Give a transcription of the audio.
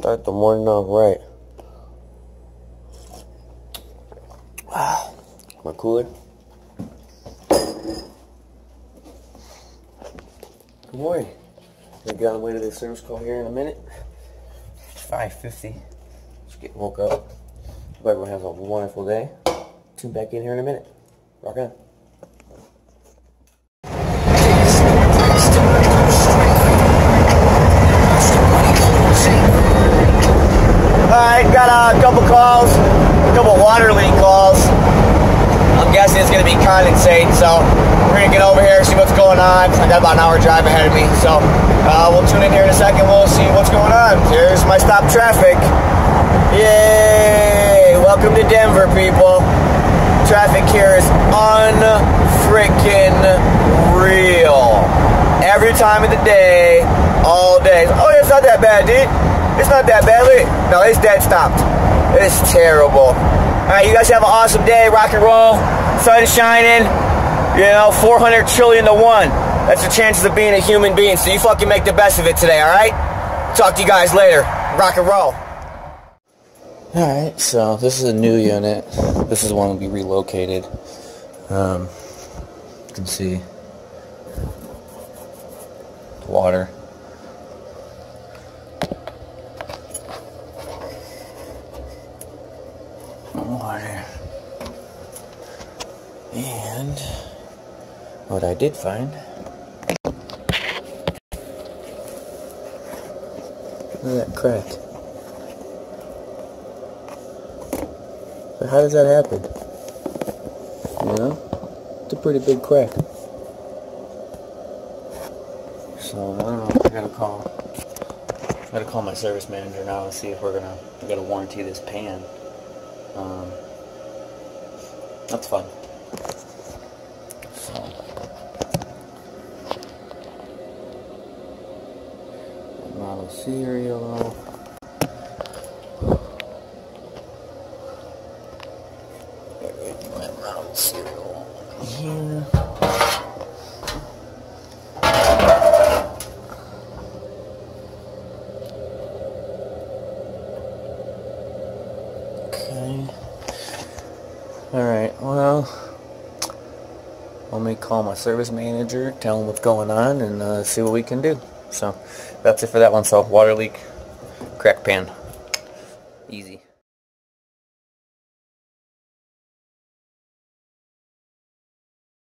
Start the morning off right. My cooler. Good morning. Gonna get on the way to the service call here in a minute. It's 5:50. Just getting woke up. Hope everyone has a wonderful day. Tune back in here in a minute. Rock on. Alright, got a couple calls, a couple water leak calls. I'm guessing it's going to be condensate, so we're going to get over here, see what's going on. I got about an hour drive ahead of me, so we'll tune in here in a second. We'll see what's going on. Here's my stop traffic. Yay! Welcome to Denver, people. Traffic here is unfreaking real. Every time of the day, all day. Oh, it's not that bad, dude. It's not that bad. Look. No, it's dead stopped. It's terrible. Alright, you guys have an awesome day. Rock and roll. Sun is shining. You know, 400 trillion to 1. That's the chances of being a human being. So you fucking make the best of it today, alright? Talk to you guys later. Rock and roll. Alright, so this is a new unit. This is one we relocated. You can see water. Water. And what I did find, look at that crack. But how does that happen? You know? It's a pretty big crack. So I don't know, I gotta call my service manager now and see if we gotta warranty this pan. That's fun. So, model serial. My model serial here. Alright, well, let me call my service manager, tell him what's going on, and see what we can do. So, that's it for that one. So, water leak, crack pan.